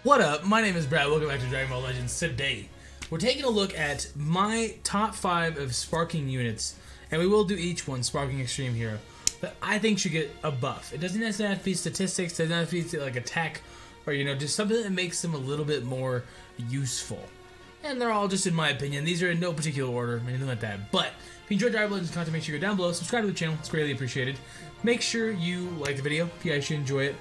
What up? My name is Brad. Welcome back to Dragon Ball Legends. Today, we're taking a look at my top 5 of sparking units, and we will do each one, sparking extreme hero, that I think should get a buff. It doesn't necessarily have to be statistics, it doesn't have to be like attack, or just something that makes them a little bit more useful. And they're all just in my opinion. These are in no particular order, anything like that. But if you enjoyed Dragon Ball Legends content, make sure you go down below, subscribe to the channel, it's greatly appreciated. Make sure you like the video if you guys should enjoy it.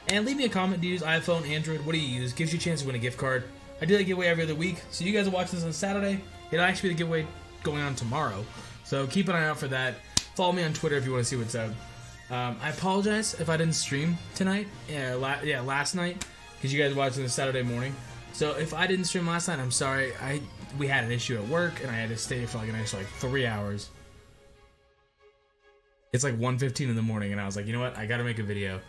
And leave me a comment. Do you use iPhone, Android? What do you use? Gives you a chance to win a gift card. I do that giveaway every other week. So you guys are watching this on Saturday. It'll actually be the giveaway going on tomorrow. So keep an eye out for that. Follow me on Twitter if you want to see what's up. I apologize if I didn't stream tonight. Last night. Because you guys are watching this Saturday morning. So if I didn't stream last night, I'm sorry. We had an issue at work and I had to stay for like an extra 3 hours. It's like 1:15 in the morning and I was like, you know what? I gotta make a video.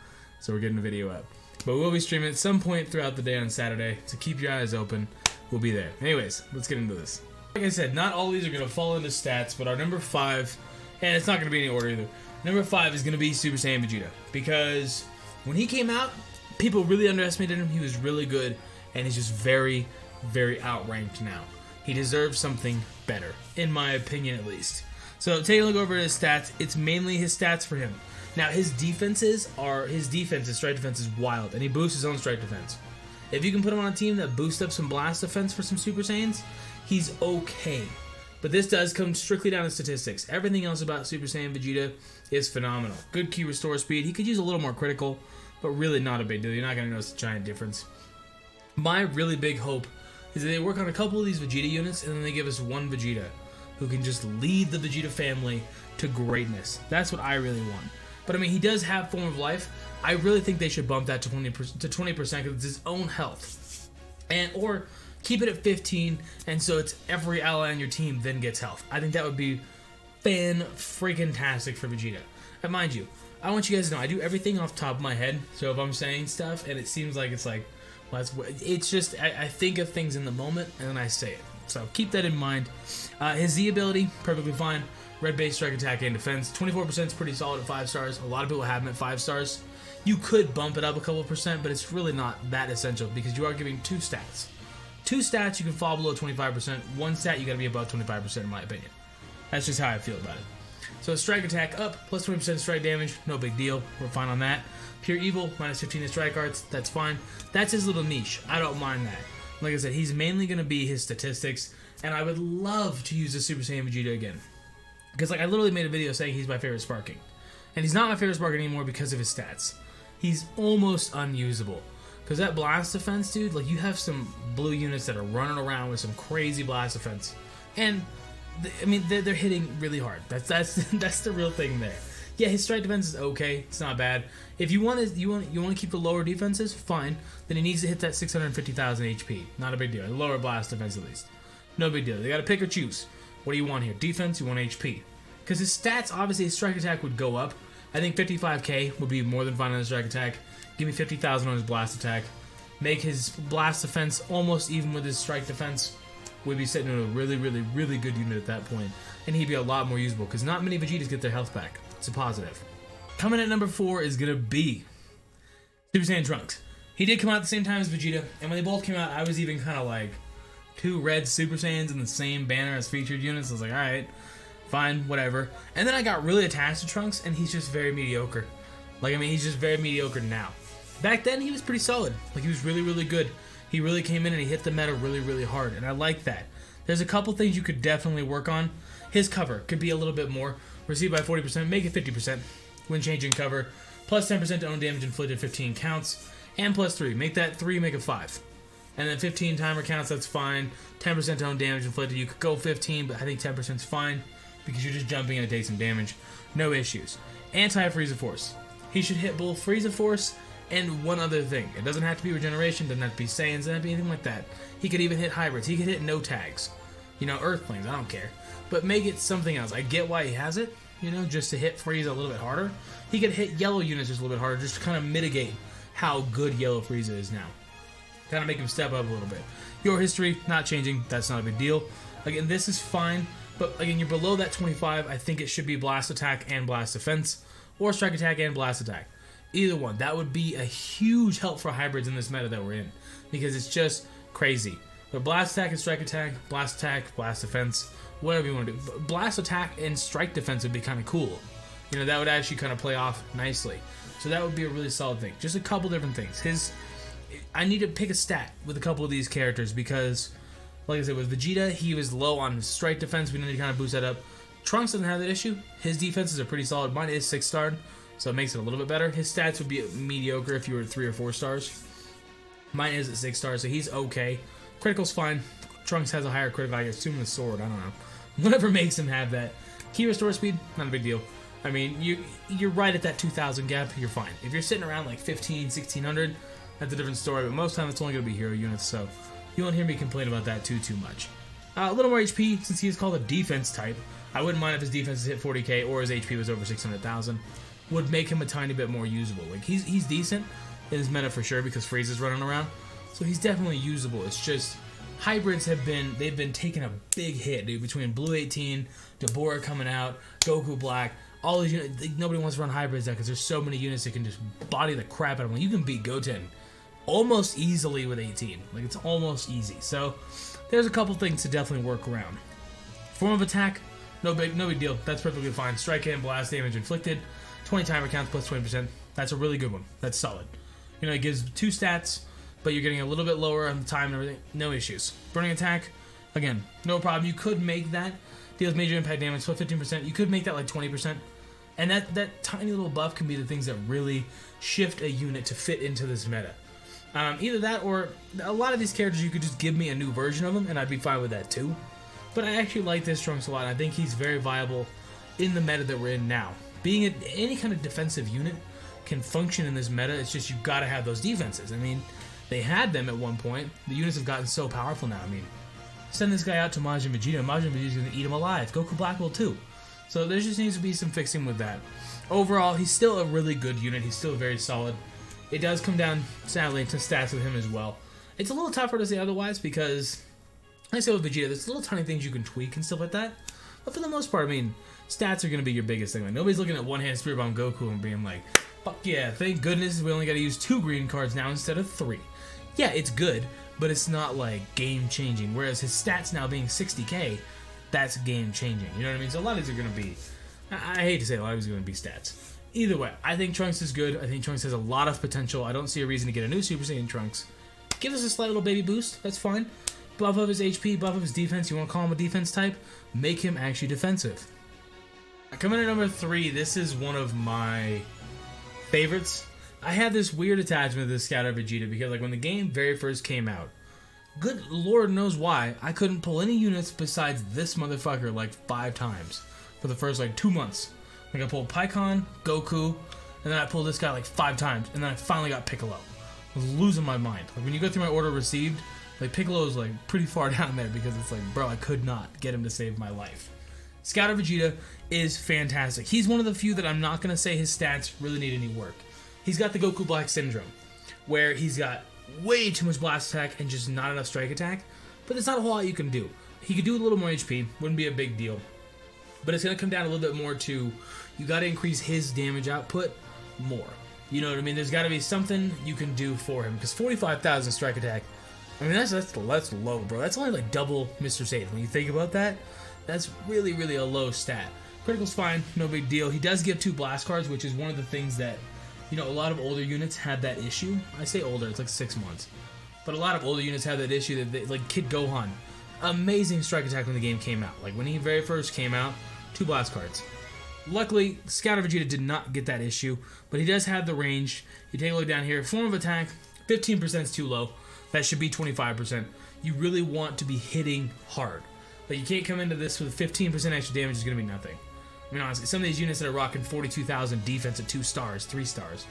So we're getting the video up. But we'll be streaming at some point throughout the day on Saturday, so keep your eyes open. We'll be there. Anyways, let's get into this. Like I said, not all these are going to fall into stats, but our number 5, and it's not going to be any order either. Number 5 is going to be Super Saiyan Vegeta, because when he came out, people really underestimated him. He was really good, and he's just very, very outranked now. He deserves something better, in my opinion at least. So take a look over at his stats. It's mainly his stats for him. Now, his defenses, strike defense is wild, and he boosts his own strike defense. If you can put him on a team that boosts up some blast defense for some Super Saiyans, he's okay. But this does come strictly down to statistics. Everything else about Super Saiyan Vegeta is phenomenal. Good key restore speed. He could use a little more critical, but really not a big deal. You're not going to notice a giant difference. My really big hope is that they work on a couple of these Vegeta units, and then they give us one Vegeta who can just lead the Vegeta family to greatness. That's what I really want. But I mean, he does have Form of Life. I really think they should bump that to 20% because it's his own health, or keep it at 15, and so it's every ally on your team then gets health. I think that would be fan-freaking-tastic for Vegeta. And mind you, I want you guys to know I do everything off the top of my head. So if I'm saying stuff and it seems like it's like, well, it's just I think of things in the moment and then I say it. So keep that in mind. His Z ability, perfectly fine. Red base, strike, attack, and defense. 24% is pretty solid at 5 stars. A lot of people have him at 5 stars. You could bump it up a couple %, but it's really not that essential because you are giving 2 stats. 2 stats, you can fall below 25%. 1 stat, you gotta be above 25% in my opinion. That's just how I feel about it. So strike attack up, plus 20% strike damage, no big deal. We're fine on that. Pure evil, minus 15 to strike arts, that's fine. That's his little niche. I don't mind that. Like I said, he's mainly gonna be his statistics, and I would love to use the Super Saiyan Vegeta again. Because I literally made a video saying he's my favorite sparking. And he's not my favorite sparking anymore because of his stats. He's almost unusable. Because that blast defense, dude, you have some blue units that are running around with some crazy blast defense. And, they're hitting really hard. That's the real thing there. Yeah, his strike defense is okay. It's not bad. If you want to keep the lower defenses, fine. Then he needs to hit that 650,000 HP. Not a big deal. Lower blast defense at least. No big deal. They got to pick or choose. What do you want here? Defense, you want HP. Because his stats, obviously his strike attack would go up. I think 55k would be more than fine on his strike attack. Give me 50,000 on his blast attack. Make his blast defense almost even with his strike defense. We'd be sitting in a really, really, really good unit at that point. And he'd be a lot more usable because not many Vegetas get their health back. It's a positive. Coming at number 4 is going to be Super Saiyan Trunks. He did come out at the same time as Vegeta. And when they both came out, I was even kind of like 2 red Super Saiyans in the same banner as featured units. I was like, alright, fine, whatever. And then I got really attached to Trunks, and he's just very mediocre. He's just very mediocre now. Back then, he was pretty solid. He was really, really good. He really came in and he hit the meta really, really hard, and I like that. There's a couple things you could definitely work on. His cover could be a little bit more. Receive by 40%, make it 50%. When changing cover, plus 10% to own damage inflicted 15 counts, and plus 3. Make that 3, make it 5. And then 15 timer counts, that's fine. 10% to own damage inflicted. You could go 15, but I think 10% is fine because you're just jumping in and take some damage. No issues. Anti-Frieza Force. He should hit both Frieza Force and one other thing. It doesn't have to be regeneration, doesn't have to be Saiyans, doesn't have to be anything like that. He could even hit hybrids. He could hit no tags. Earthlings, I don't care. But make it something else. I get why he has it, just to hit Frieza a little bit harder. He could hit yellow units just a little bit harder, just to kind of mitigate how good yellow Frieza is now. Kind of make him step up a little bit. Your history, not changing. That's not a big deal. Again, this is fine. But again, you're below that 25. I think it should be blast attack and blast defense. Or strike attack and blast attack. Either one. That would be a huge help for hybrids in this meta that we're in, because it's just crazy. But blast attack and strike attack, blast defense, whatever you want to do. Blast attack and strike defense would be kind of cool. You know, that would actually kind of play off nicely. So that would be a really solid thing. Just a couple different things. I need to pick a stat with a couple of these characters because, like I said, with Vegeta, he was low on his strike defense. We need to kind of boost that up. Trunks doesn't have that issue. His defenses are pretty solid. Mine is 6-starred, so it makes it a little bit better. His stats would be mediocre if you were 3 or 4 stars. Mine is at 6 stars, so he's okay. Critical's fine. Trunks has a higher critical, I assume the sword, I don't know. Whatever makes him have that. Key restore speed, not a big deal. I mean, you're right at that 2,000 gap, you're fine. If you're sitting around like 15, 1,600, that's a different story, but most of the time it's only going to be hero units, so you won't hear me complain about that too much. A little more HP, since he is called a defense type. I wouldn't mind if his defenses hit 40k or his HP was over 600,000. Would make him a tiny bit more usable. Like, he's decent in his meta for sure because Frieza's running around, so he's definitely usable. It's just hybrids they've been taking a big hit, dude, between Blue 18, Deborah coming out, Goku Black. All these units, nobody wants to run hybrids now because there's so many units that can just body the crap out of them. Like, you can beat Goten almost easily with 18. Like, it's almost easy. So there's a couple things to definitely work around. Form of attack, no big deal. That's perfectly fine. Strike and blast damage inflicted, 20 timer counts plus 20%. That's a really good one. That's solid. You know, it gives 2 stats, but you're getting a little bit lower on the time and everything. No issues. Burning attack, again, no problem. You could make that. Deals major impact damage, plus 15%. You could make that like 20%. And that tiny little buff can be the things that really shift a unit to fit into this meta. Either that or a lot of these characters, you could just give me a new version of them and I'd be fine with that too. But I actually like this Trunks a lot. I think he's very viable in the meta that we're in now. Being any kind of defensive unit can function in this meta. It's just you've got to have those defenses. I mean, they had them at one point. The units have gotten so powerful now. I mean, send this guy out to Majin Vegeta. Majin Vegeta's going to eat him alive. Goku Black will too. So there just needs to be some fixing with that. Overall, he's still a really good unit. He's still very solid. It does come down, sadly, to stats with him as well. It's a little tougher to say otherwise because, like I said with Vegeta, there's little tiny things you can tweak and stuff like that. But for the most part, I mean, stats are going to be your biggest thing. Like, nobody's looking at one-hand Spirit Bomb Goku and being like, fuck yeah, thank goodness we only got to use 2 green cards now instead of 3. Yeah, it's good, but it's not like game-changing. Whereas his stats now being 60k, that's game-changing. You know what I mean? So a lot of these are going to be, I hate to say, a lot of these are going to be stats. Either way, I think Trunks is good. I think Trunks has a lot of potential. I don't see a reason to get a new Super Saiyan Trunks. Give us a slight little baby boost. That's fine. Buff up his HP, buff up his defense. You want to call him a defense type? Make him actually defensive. Coming in at number 3, this is one of my favorites. I had this weird attachment to this Scouter Vegeta because, like, when the game very first came out, good lord knows why, I couldn't pull any units besides this motherfucker like 5 times for the first like 2 months. Like, I pulled Pikkon, Goku, and then I pulled this guy like 5 times, and then I finally got Piccolo. I was losing my mind. Like, when you go through my order received, like, Piccolo is like pretty far down there because it's like, bro, I could not get him to save my life. Scouter Vegeta is fantastic. He's one of the few that I'm not going to say his stats really need any work. He's got the Goku Black syndrome, where he's got way too much blast attack and just not enough strike attack, but there's not a whole lot you can do. He could do a little more HP, wouldn't be a big deal, but it's going to come down a little bit more to, you got to increase his damage output more. You know what I mean? There's got to be something you can do for him, because 45,000 strike attack, I mean, that's low, bro. That's only like double Mr. Satan. When you think about that, that's really, really a low stat. Critical's fine, no big deal. He does give 2 blast cards, which is one of the things that, you know, a lot of older units had that issue. I say older, it's like 6 months. But a lot of older units have that issue that they, like Kid Gohan, amazing strike attack when the game came out. Like, when he very first came out, 2 blast cards. Luckily, Scouter Vegeta did not get that issue, but he does have the range. You take a look down here, form of attack, 15% is too low. That should be 25%. You really want to be hitting hard. Like, you can't come into this with 15% extra damage, is going to be nothing. I mean, honestly, some of these units that are rocking 42,000 defense at 2 stars, 3 stars,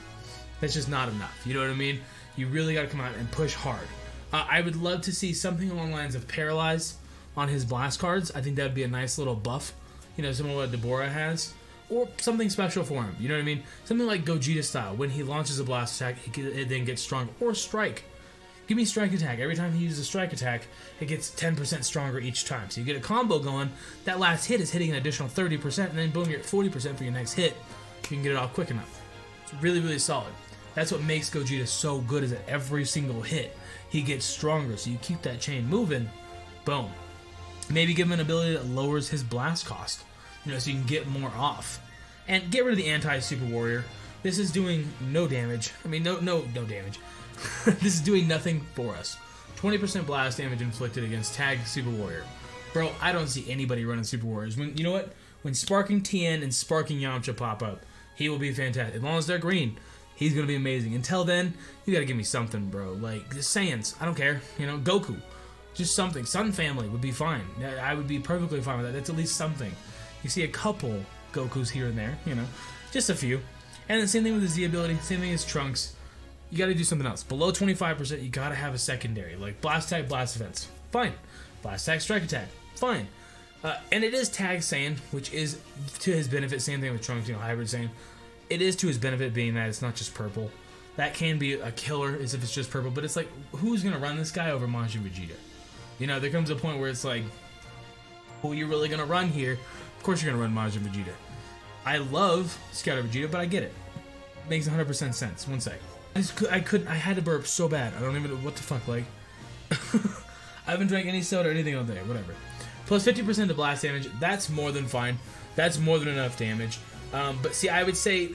that's just not enough. You know what I mean? You really got to come out and push hard. I would love to see something along the lines of Paralyze on his blast cards. I think that would be a nice little buff. You know, similar to what Deborah has. Or something special for him. You know what I mean? Something like Gogeta style. When he launches a blast attack, it then gets stronger. Or Strike. Give me Strike Attack. Every time he uses a Strike Attack, it gets 10% stronger each time. So you get a combo going. That last hit is hitting an additional 30%, and then boom, you're at 40% for your next hit. You can get it off quick enough. It's really, really solid. That's what makes Gogeta so good, is that every single hit, he gets stronger. So you keep that chain moving, boom. Maybe give him an ability that lowers his blast cost, you know, so you can get more off. And get rid of the anti-Super Warrior. This is doing no damage. I mean, no damage. This is doing nothing for us. 20% blast damage inflicted against Tag Super Warrior. Bro, I don't see anybody running Super Warriors. You know what? When Sparking Tien and Sparking Yamcha pop up, he will be fantastic. As long as they're green, he's going to be amazing. Until then, you got to give me something, bro. Like, the Saiyans, I don't care. You know, Goku. Just something. Sun Family would be fine. I would be perfectly fine with that. That's at least something. You see a couple Gokus here and there, you know. Just a few. And the same thing with the Z ability. Same thing as Trunks. You got to do something else. Below 25%, you got to have a secondary. Like Blast Attack, Blast Defense. Fine. Blast Attack, Strike Attack. Fine. And it is Tag Saiyan, which is to his benefit. Same thing with Trunks, you know, Hybrid Saiyan. It is to his benefit, being that it's not just purple. That can be a killer, as if it's just purple. But it's like, who's going to run this guy over Majin Vegeta? You know, there comes a point where it's like, who are you really going to run here? Of course you're going to run Majin Vegeta. I love Scouter Vegeta, but I get it. Makes 100% sense. One sec. I had to burp so bad. I don't even know what the fuck, like. I haven't drank any soda or anything all day. Whatever. Plus 50% to blast damage. That's more than fine. That's more than enough damage. But see, I would say,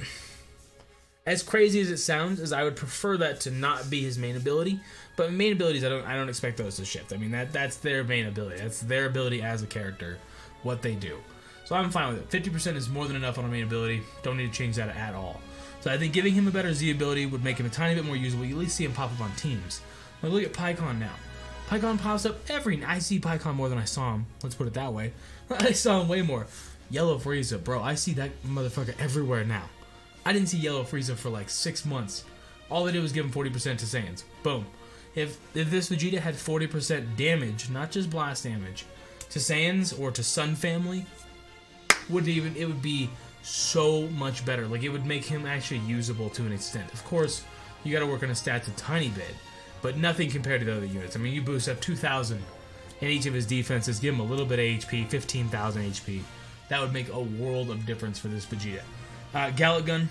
as crazy as it sounds, is I would prefer that to not be his main ability. But main abilities, I don't expect those to shift. I mean, that's their main ability. That's their ability as a character, what they do. So I'm fine with it. 50% is more than enough on a main ability. Don't need to change that at all. So I think giving him a better Z ability would make him a tiny bit more usable. You at least see him pop up on teams. Like, look at Pikkon now. Pikkon pops up I see Pikkon more than I saw him. Let's put it that way. I saw him way more. Yellow Frieza, bro. I see that motherfucker everywhere now. I didn't see Yellow Frieza for like 6 months. All they did was give him 40% to Saiyans. Boom. If this Vegeta had 40% damage, not just blast damage, to Saiyans or to Sun Family, it would be so much better. Like, it would make him actually usable to an extent. Of course, you got to work on his stats a tiny bit, but nothing compared to the other units. I mean, you boost up 2,000 in each of his defenses, give him a little bit of HP, 15,000 HP. That would make a world of difference for this Vegeta. Gallet Gun,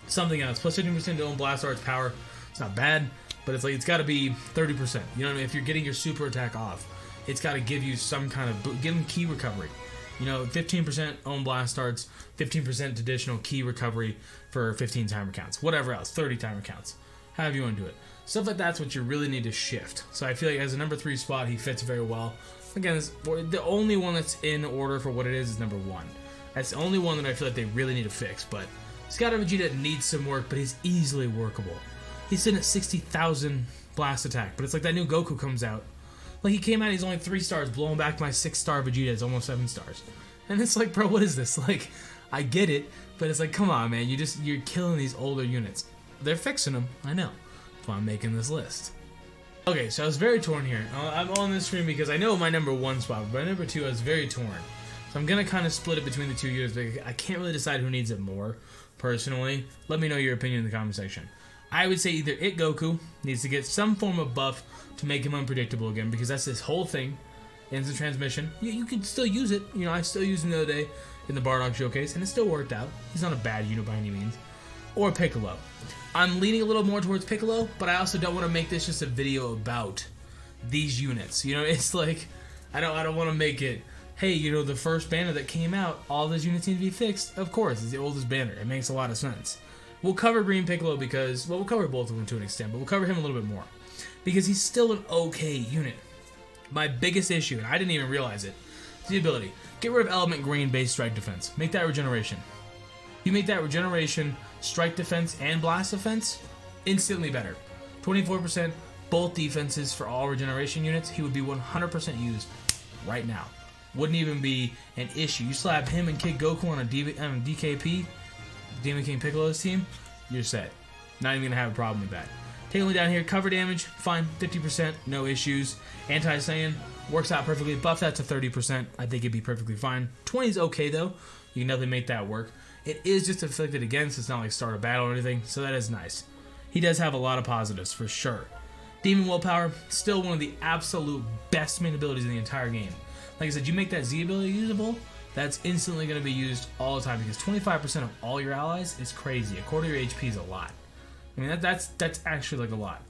something else. Plus 15% to own Blast Art's power. It's not bad, but it's like, it's got to be 30%. You know what I mean? If you're getting your super attack off, it's got to give you some kind of give him key recovery. You know, 15% own blast starts, 15% additional key recovery for 15 timer counts. Whatever else, 30 timer counts. However you want to do it. Stuff like that's what you really need to shift. So I feel like as a number 3 spot, he fits very well. Again, the only one that's in order for what it is number 1. That's the only one that I feel like they really need to fix. But Scouter Vegeta needs some work, but he's easily workable. He's sitting at 60,000 blast attack, but it's like that new Goku comes out. Like, he came out, he's only 3 stars, blowing back my 6-star Vegeta. It's almost 7 stars. And it's like, bro, what is this? Like, I get it, but it's like, come on, man. You're killing these older units. They're fixing them, I know. That's why I'm making this list. Okay, so I was very torn here. I'm on this screen because I know my number 1 spot, but my number 2 I was very torn. So I'm going to kind of split it between the 2 units, but I can't really decide who needs it more, personally. Let me know your opinion in the comment section. I would say either Goku needs to get some form of buff to make him unpredictable again, because that's his whole thing. Instant transmission. You can still use it. You know, I still used him the other day in the Bardock showcase, and it still worked out. He's not a bad unit by any means. Or Piccolo. I'm leaning a little more towards Piccolo, but I also don't want to make this just a video about these units. You know, it's like, I don't want to make it, hey, you know, the first banner that came out, all those units need to be fixed. Of course, it's the oldest banner. It makes a lot of sense. We'll cover Green Piccolo because, well, we'll cover both of them to an extent, but we'll cover him a little bit more. Because he's still an okay unit. My biggest issue, and I didn't even realize it, is the ability. Get rid of Element Green base strike defense. Make that regeneration. You make that regeneration, strike defense, and blast defense instantly better. 24%, both defenses for all regeneration units. He would be 100% used right now. Wouldn't even be an issue. You slap him and Kid Goku on a DKP, Demon King Piccolo's team, you're set. Not even going to have a problem with that. Take a look down here. Cover damage, fine. 50%, no issues. Anti-Saiyan, works out perfectly. Buff that to 30%. I think it'd be perfectly fine. 20 is okay, though. You can definitely make that work. It is just afflicted against. It's not like start a battle or anything, so that is nice. He does have a lot of positives, for sure. Demon Willpower, still one of the absolute best main abilities in the entire game. Like I said, you make that Z ability usable, that's instantly going to be used all the time because 25% of all your allies is crazy. A quarter of your HP is a lot. I mean, that's actually like a lot.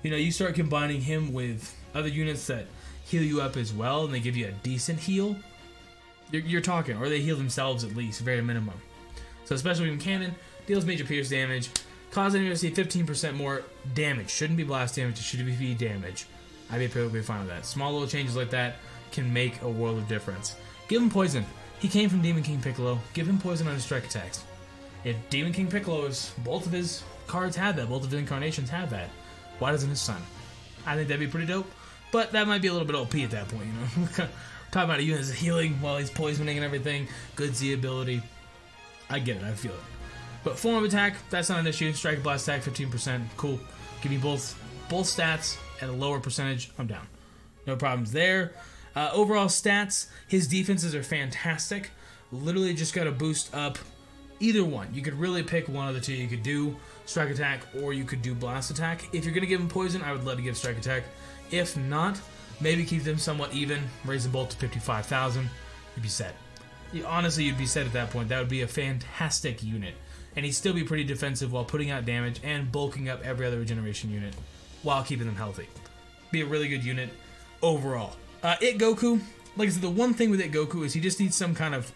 You know, you start combining him with other units that heal you up as well, and they give you a decent heal. You're talking, or they heal themselves at least, very minimum. So Special Beam Cannon deals major pierce damage, cause enemies to see 15% more damage. Shouldn't be blast damage, it should be damage. I'd be perfectly fine with that. Small little changes like that can make a world of difference. Give him poison. He came from Demon King Piccolo. Give him poison on his strike attacks. If Demon King Piccolo's, both of his cards have that, both of his incarnations have that, why doesn't his son? I think that'd be pretty dope. But that might be a little bit OP at that point, you know. Talking about a unit that's healing while he's poisoning and everything. Good Z ability. I get it, I feel it. But form of attack, that's not an issue. Strike, blast attack, 15%. Cool. Give me both stats at a lower percentage. I'm down. No problems there. Overall stats, his defenses are fantastic. Literally just got to boost up either one. You could really pick one of the two. You could do strike attack or you could do blast attack. If you're going to give him poison, I would love to give strike attack. If not, maybe keep them somewhat even. Raise them both to 55,000. You'd be set. Honestly, you'd be set at that point. That would be a fantastic unit. And he'd still be pretty defensive while putting out damage and bulking up every other regeneration unit while keeping them healthy. Be a really good unit overall. It Goku, like I said, the one thing with It Goku is he just needs some kind of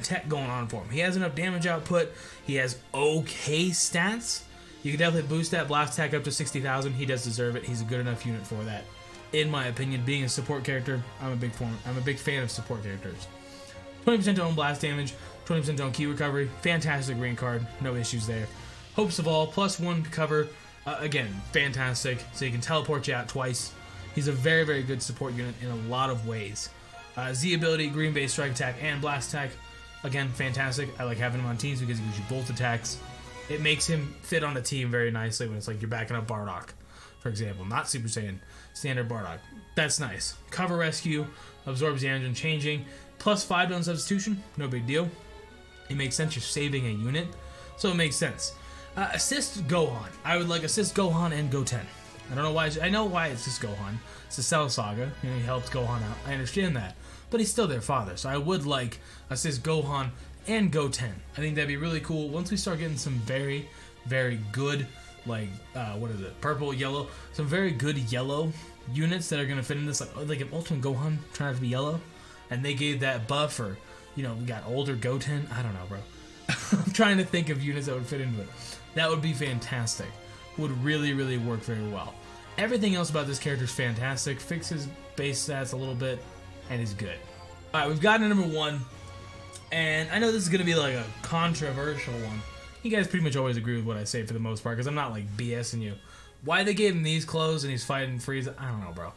tech going on for him. He has enough damage output. He has okay stats. You can definitely boost that blast attack up to 60,000. He does deserve it. He's a good enough unit for that. In my opinion, being a support character, I'm a big fan of support characters. 20% to own blast damage, 20% to own key recovery. Fantastic green card. No issues there. Hopes of All, +1 to cover. Again, fantastic. So you can teleport you out twice. He's a very, very good support unit in a lot of ways. Z ability, green base, strike attack, and blast attack. Again, fantastic. I like having him on teams because he gives you both attacks. It makes him fit on a team very nicely when it's like you're backing up Bardock, for example. Not Super Saiyan, standard Bardock. That's nice. Cover rescue, absorbs the engine changing, +5 on substitution, no big deal. It makes sense, you're saving a unit, so it makes sense. Assist Gohan. I would like assist Gohan and Goten. I don't know why. I know why it's just Gohan. It's the Cell Saga. You know, he helps Gohan out. I understand that, but he's still their father. So I would like assist Gohan and Goten. I think that'd be really cool. Once we start getting some very, very good, like what is it? Purple, yellow. Some very good yellow units that are gonna fit in this. Like if Ultimate Gohan turned out to be yellow, and they gave that buff, or you know, we got older Goten. I don't know, bro. I'm trying to think of units that would fit into it. That would be fantastic. Would really, really work very well. Everything else about this character is fantastic. Fixes base stats a little bit, and is good. Alright, we've gotten to number 1, and I know this is going to be like a controversial one. You guys pretty much always agree with what I say for the most part, because I'm not like BSing you. Why they gave him these clothes and he's fighting Frieza, I don't know, bro.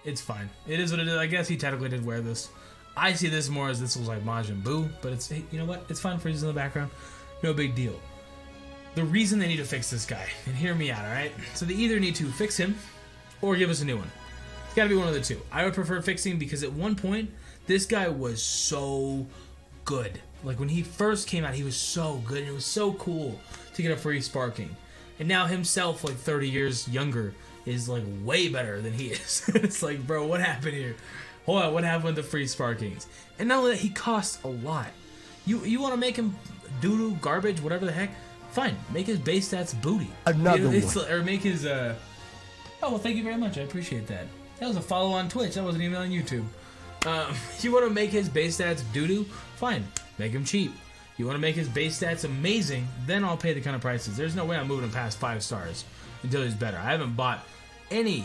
It's fine. It is what it is. I guess he technically did wear this. I see this more as this was like Majin Buu, but it's, you know what? It's fine. Frieza's in the background. No big deal. The reason they need to fix this guy, and hear me out, alright? So they either need to fix him or give us a new one. It's gotta be one of the two. I would prefer fixing because at one point, this guy was so good. Like when he first came out, he was so good and it was so cool to get a free sparking. And now himself, like 30 years younger, is like way better than he is. It's like, bro, what happened here? Hold on, what happened with the free sparkings? And not only that, he costs a lot. You want to make him Doodoo, garbage, whatever the heck? Fine, make his base stats booty. Another one. Or make his, oh, well, thank you very much. I appreciate that. That was a follow on Twitch. That wasn't even on YouTube. You want to make his base stats doo-doo? Fine, make him cheap. You want to make his base stats amazing? Then I'll pay the kind of prices. There's no way I'm moving him past 5 stars until he's better. I haven't bought any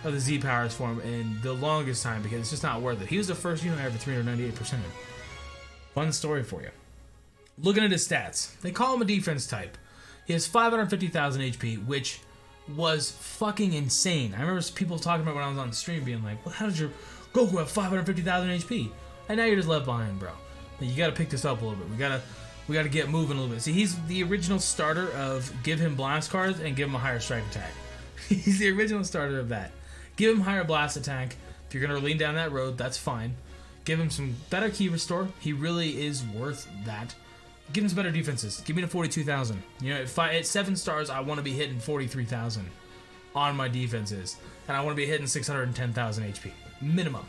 of the Z powers for him in the longest time because it's just not worth it. He was the first unit I ever 398%. Fun story for you. Looking at his stats, they call him a defense type. He has 550,000 HP, which was fucking insane. I remember people talking about when I was on stream being like, well, how did your Goku have 550,000 HP? And now you're just left behind, bro. You gotta pick this up a little bit. We gotta get moving a little bit. See, he's the original starter of give him blast cards and give him a higher strike attack. He's the original starter of that. Give him higher blast attack. If you're gonna lean down that road, that's fine. Give him some better key restore. He really is worth that. Give him some better defenses. Give me the 42,000. You know, at 7 stars, I want to be hitting 43,000 on my defenses, and I want to be hitting 610,000 HP minimum.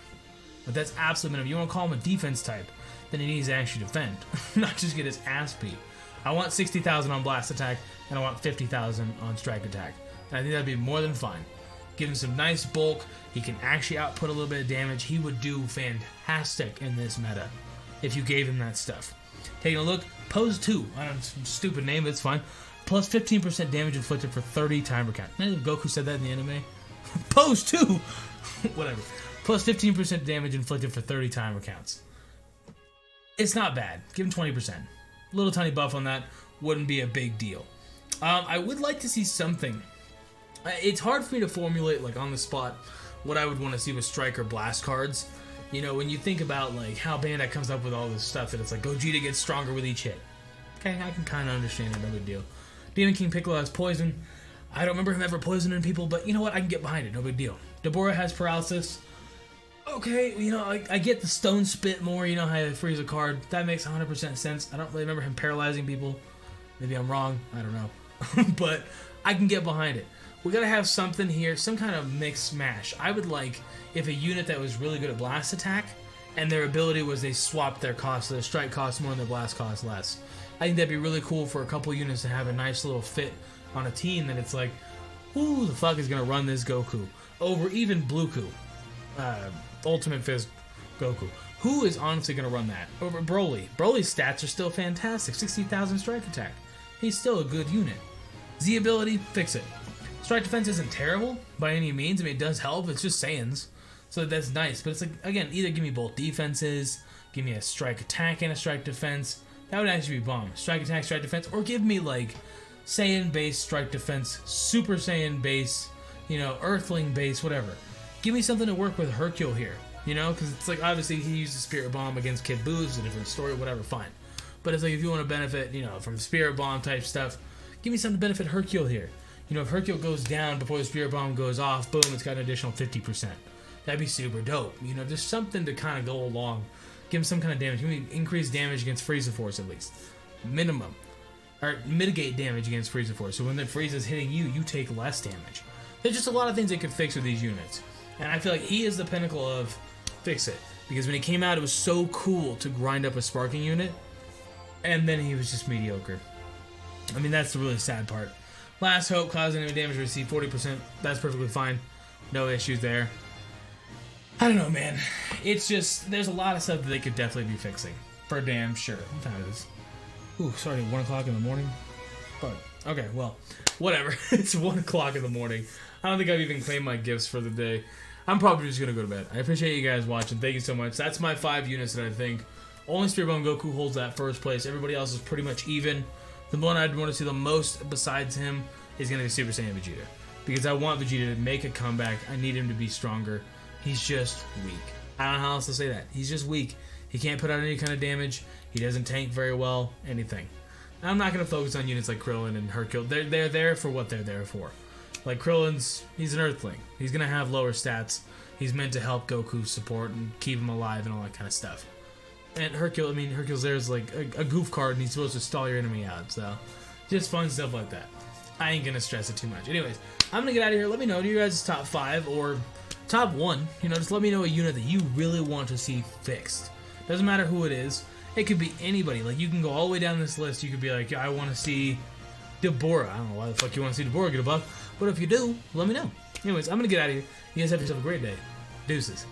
But that's absolute minimum. You want to call him a defense type, then he needs to actually defend, not just get his ass beat. I want 60,000 on blast attack, and I want 50,000 on strike attack. And I think that'd be more than fine. Give him some nice bulk. He can actually output a little bit of damage. He would do fantastic in this meta if you gave him that stuff. Taking a look, pose 2. I don't know, some stupid name, but it's fine. Plus 15% damage inflicted for 30 timer count. Goku said that in the anime. Pose 2! Whatever. Plus 15% damage inflicted for 30 timer counts. It's not bad. Give him 20%. Little tiny buff on that. Wouldn't be a big deal. I would like to see something. It's hard for me to formulate, like, on the spot what I would want to see with strike or blast cards. You know, when you think about, like, how Bandai comes up with all this stuff, that it's like, Gogeta gets stronger with each hit. Okay, I can kind of understand it, no big deal. Demon King Piccolo has poison. I don't remember him ever poisoning people, but you know what? I can get behind it, no big deal. Deborah has paralysis. Okay, you know, I get the stone spit more, you know how you freeze a card. That makes 100% sense. I don't really remember him paralyzing people. Maybe I'm wrong, I don't know. But I can get behind it. We gotta have something here, some kind of mix mash. I would like if a unit that was really good at blast attack, and their ability was they swapped their cost, so their strike cost more and their blast cost less. I think that'd be really cool for a couple units to have a nice little fit on a team that it's like, who the fuck is gonna run this Goku? Over even Blueku. Ultimate Fist Goku. Who is honestly going to run that? Over Broly. Broly's stats are still fantastic. 60,000 strike attack. He's still a good unit. Z ability, fix it. Strike defense isn't terrible by any means. I mean, it does help. It's just Saiyans. So that's nice. But it's like, again, either give me both defenses, give me a strike attack and a strike defense. That would actually be bomb. Strike attack, strike defense. Or give me, like, Saiyan base, strike defense, Super Saiyan base, you know, Earthling base, whatever. Give me something to work with Hercule here, you know, because it's like, obviously he used the Spirit Bomb against Kid Buu, it's a different story, whatever, fine. But it's like, if you want to benefit, you know, from Spirit Bomb type stuff, give me something to benefit Hercule here. You know, if Hercule goes down before the Spirit Bomb goes off, boom, it's got an additional 50%. That'd be super dope. You know, there's something to kind of go along. Give him some kind of damage. Give me increased damage against Frieza Force at least. Minimum. Or mitigate damage against Frieza Force. So when the Frieza's hitting you, you take less damage. There's just a lot of things they could fix with these units. And I feel like he is the pinnacle of fix it. Because when he came out, it was so cool to grind up a sparking unit. And then he was just mediocre. I mean, that's the really sad part. Last Hope, cause enemy damage received 40%. That's perfectly fine. No issues there. I don't know, man. It's just, there's a lot of stuff that they could definitely be fixing. For damn sure. What time is it? Ooh, sorry, 1 o'clock in the morning? But, okay, well, whatever. It's 1 o'clock in the morning. I don't think I've even claimed my gifts for the day. I'm probably just going to go to bed. I appreciate you guys watching. Thank you so much. That's my 5 units that I think. Only Spirit Bomb Goku holds that first place. Everybody else is pretty much even. The one I'd want to see the most besides him is going to be Super Saiyan Vegeta. Because I want Vegeta to make a comeback. I need him to be stronger. He's just weak. I don't know how else to say that. He's just weak. He can't put out any kind of damage. He doesn't tank very well. Anything. I'm not going to focus on units like Krillin and Hercule. They're there for what they're there for. Like Krillin's, he's an Earthling. He's going to have lower stats. He's meant to help Goku support and keep him alive and all that kind of stuff. And Hercule, I mean, Hercule's there is like a goof card and he's supposed to stall your enemy out. So, just fun stuff like that. I ain't going to stress it too much. Anyways, I'm going to get out of here. Let me know, do you guys' top 5 or top 1? You know, just let me know a unit that you really want to see fixed. Doesn't matter who it is. It could be anybody. Like, you can go all the way down this list. You could be like, yeah, I want to see Deborah. I don't know why the fuck you want to see Deborah get a buff. But if you do, let me know. Anyways, I'm going to get out of here. You guys have yourself a great day. Deuces.